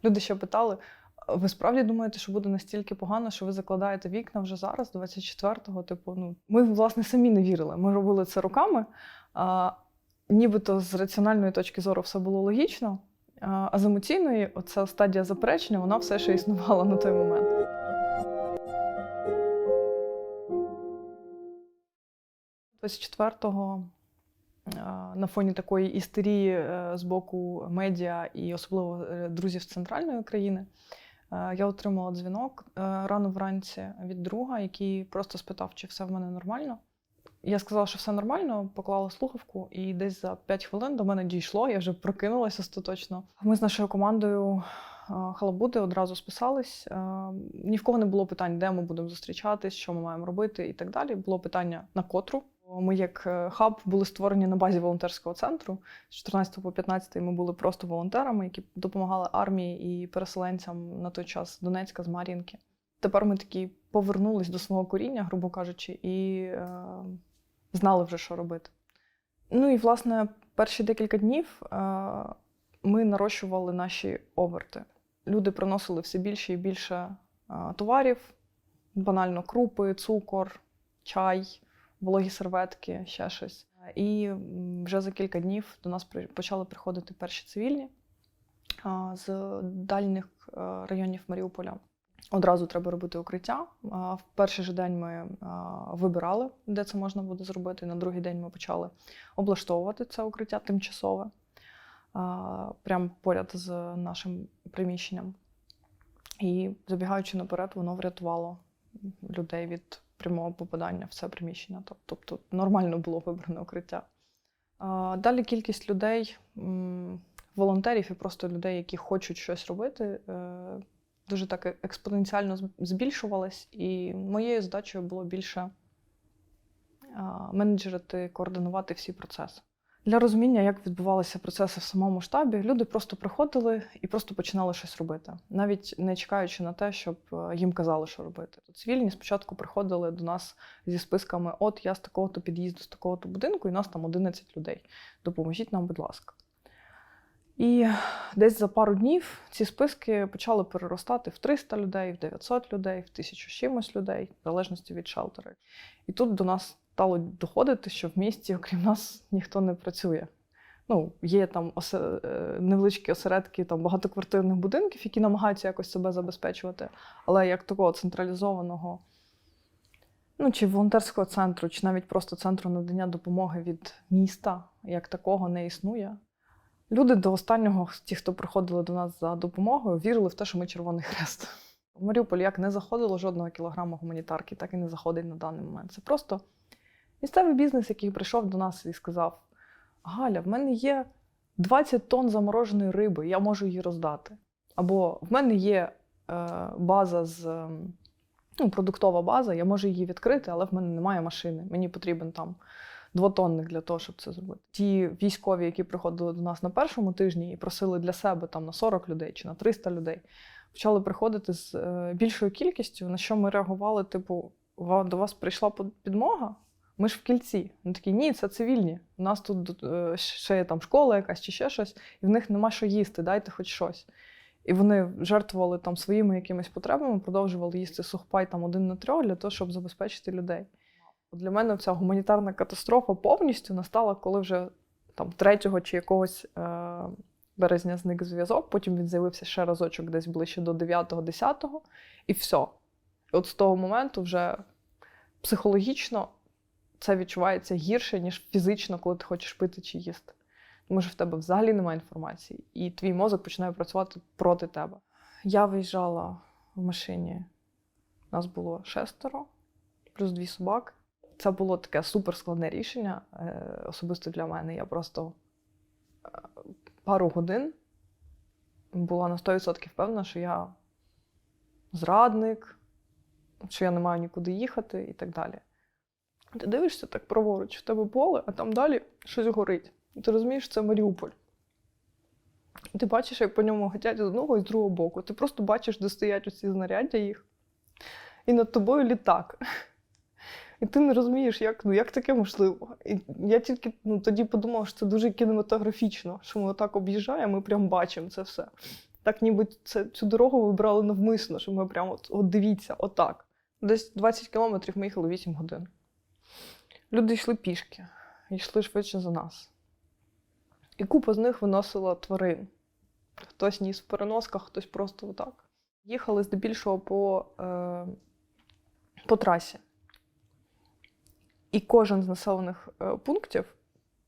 Люди ще питали, ви справді думаєте, що буде настільки погано, що ви закладаєте вікна вже зараз, 24-го? Типу, ми, власне, самі не вірили. Ми робили це роками, нібито з раціональної точки зору все було логічно, а з емоційної, оця стадія заперечення, вона все ще існувала на той момент. На фоні такої істерії з боку медіа і особливо друзів з центральної України, я отримала дзвінок рано вранці від друга, який просто спитав, чи все в мене нормально. Я сказала, що все нормально, поклала слухавку, і десь за 5 хвилин до мене дійшло, я вже прокинулася остаточно. Ми з нашою командою халабуди одразу списались. Ні в кого не було питань, де ми будемо зустрічатись, що ми маємо робити і так далі. Було питання на котру. Ми як хаб були створені на базі волонтерського центру. З 14 по 15 ми були просто волонтерами, які допомагали армії і переселенцям на той час з Донецька, з Мар'їнки. Тепер ми такі повернулись до свого коріння, грубо кажучи, і знали вже, що робити. Ну і, власне, перші декілька днів ми нарощували наші оберти. Люди приносили все більше і більше товарів, банально крупи, цукор, чай, вологі серветки, ще щось. І вже за кілька днів до нас почали приходити перші цивільні з дальніх районів Маріуполя. Одразу треба робити укриття. В перший же день ми вибирали, де це можна буде зробити. На другий день ми почали облаштовувати це укриття тимчасове, прямо поряд з нашим приміщенням. І, забігаючи наперед, воно врятувало людей від прямого попадання в це приміщення. Тобто нормально було вибране укриття. Далі кількість людей, волонтерів і просто людей, які хочуть щось робити, дуже так експоненціально збільшувалась. І моєю задачею було більше менеджерити, координувати всі процеси. Для розуміння, як відбувалися процеси в самому штабі, люди просто приходили і просто починали щось робити, навіть не чекаючи на те, щоб їм казали, що робити. Цивільні спочатку приходили до нас зі списками: от я з такого-то під'їзду, з такого-то будинку, і нас там 11 людей. Допоможіть нам, будь ласка. І десь за пару днів ці списки почали переростати в 300 людей, в 900 людей, в 1000 чимось людей, в залежності від шелтера. І тут до нас стало доходити, що в місті, окрім нас, ніхто не працює. Є там невеличкі осередки там, багатоквартирних будинків, які намагаються якось себе забезпечувати, але як такого централізованого, чи волонтерського центру, чи навіть просто центру надання допомоги від міста, як такого, не існує. Люди до останнього, ті, хто приходили до нас за допомогою, вірили в те, що ми Червоний Хрест. В Маріуполь як не заходило жодного кілограма гуманітарки, так і не заходить на даний момент. Це просто місцевий бізнес, який прийшов до нас і сказав: Галя, в мене є 20 тонн замороженої риби, я можу її роздати. Або в мене є база продуктова база, я можу її відкрити, але в мене немає машини. Мені потрібен там 2-тонник для того, щоб це зробити. Ті військові, які приходили до нас на першому тижні і просили для себе там на 40 людей чи на 300 людей, почали приходити з більшою кількістю, на що ми реагували, типу: до вас прийшла підмога? Ми ж в кільці. Вони такі: ні, це цивільні. У нас тут ще є там школа якась чи ще щось, і в них нема що їсти, дайте хоч щось. І вони жертвували там своїми якимись потребами, продовжували їсти сухпай там 1 на 3 для того, щоб забезпечити людей. Для мене ця гуманітарна катастрофа повністю настала, коли вже там 3-го чи якогось березня зник зв'язок, потім він з'явився ще разочок десь ближче до 9-го, 10-го, і все. І от з того моменту вже психологічно це відчувається гірше, ніж фізично, коли ти хочеш пити чи їсти. Тому що в тебе взагалі немає інформації, і твій мозок починає працювати проти тебе. Я виїжджала в машині, нас було 6, плюс 2 собаки. Це було таке суперскладне рішення, особисто для мене. Я просто пару годин була на 100% впевнена, що я зрадник, що я не маю нікуди їхати і так далі. Ти дивишся так праворуч, в тебе поле, а там далі щось горить. І ти розумієш, це Маріуполь. І ти бачиш, як по ньому гатять з одного і з другого боку. Ти просто бачиш, де стоять оці знаряддя їх. І над тобою літак. І ти не розумієш, як таке можливо. І я тільки тоді подумала, що це дуже кінематографічно, що ми отак об'їжджаємо і прям бачимо це все. Так ніби цю дорогу вибрали навмисно, що ми прямо от дивіться, отак. Десь 20 кілометрів ми їхали 8 годин. Люди йшли пішки, йшли швидше за нас. І купа з них виносила тварин. Хтось ніс в переносках, хтось просто отак. Їхали здебільшого по трасі. І кожен з населених пунктів,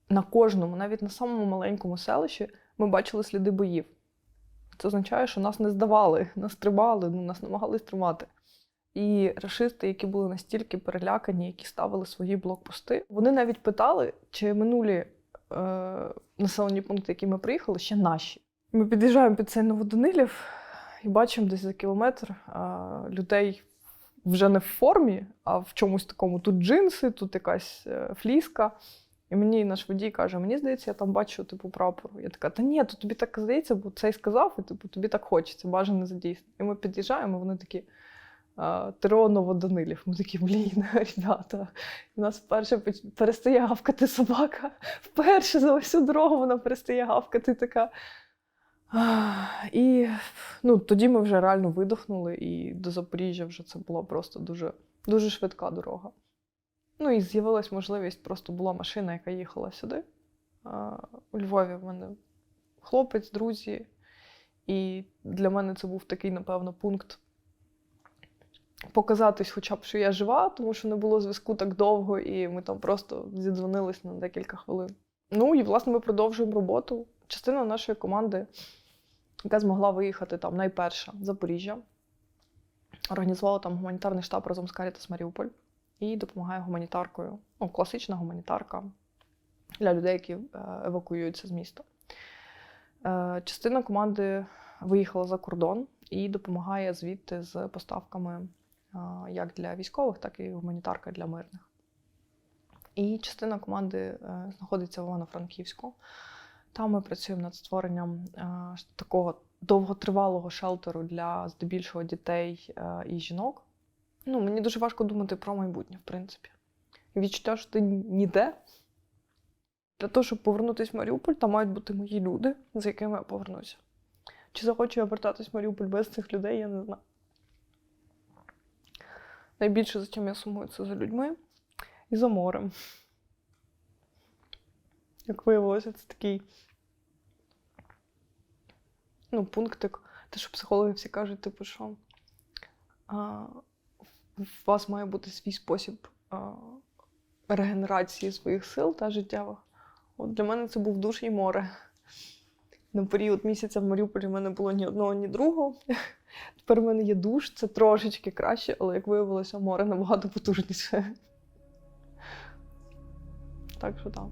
на кожному, навіть на самому маленькому селищі, ми бачили сліди боїв. Це означає, що нас не здавали, нас тримали, нас намагались тримати. І рашисти, які були настільки перелякані, які ставили свої блокпости, вони навіть питали, чи минулі населені пункти, які ми приїхали, ще наші. Ми під'їжджаємо під цей Новоданилів і бачимо десь за кілометр людей вже не в формі, а в чомусь такому. Тут джинси, тут якась фліска. І мені наш водій каже, мені здається, я там бачу, типу, прапор. Я така, та ні, то тобі так здається, бо цей сказав, і типу, тобі так хочеться, бажано задійснити. І ми під'їжджаємо, вони такі, ТРО Новоданилів. Ми такі, блін, ребята. І у нас вперше перестає гавкати собака. Вперше за всю дорогу вона перестає гавкати така. І тоді ми вже реально видохнули, і до Запоріжжя вже це була просто дуже, дуже швидка дорога. І з'явилась можливість, просто була машина, яка їхала сюди. У Львові в мене хлопець, друзі. І для мене це був такий, напевно, пункт показатись хоча б, що я жива, тому що не було зв'язку так довго, і ми там просто зідзвонились на декілька хвилин. І, власне, ми продовжуємо роботу. Частина нашої команди, яка змогла виїхати там найперша в Запоріжжя, організувала там гуманітарний штаб разом з Caritas Маріуполь і допомагає гуманітаркою. Класична гуманітарка для людей, які евакуюються з міста. Частина команди виїхала за кордон і допомагає звідти з поставками як для військових, так і гуманітарка для мирних. І частина команди знаходиться в Івано-Франківську. Там ми працюємо над створенням такого довготривалого шелтеру для здебільшого дітей і жінок. Мені дуже важко думати про майбутнє, в принципі. Відчуття, що ти ніде. Для того, щоб повернутися в Маріуполь, там мають бути мої люди, з якими я повернуся. Чи захочу я вертатись в Маріуполь без цих людей, я не знаю. Найбільше, за чим я сумую, це за людьми і за морем. Як виявилося, це такий пунктик. Те, що психологи всі кажуть, типу, що у вас має бути свій спосіб регенерації своїх сил та життєвих. От для мене це був душ і море. На період місяця в Маріуполі в мене було ні одного, ні другого. Тепер в мене є душ, це трошечки краще, але, як виявилося, море набагато потужніше. Так що так.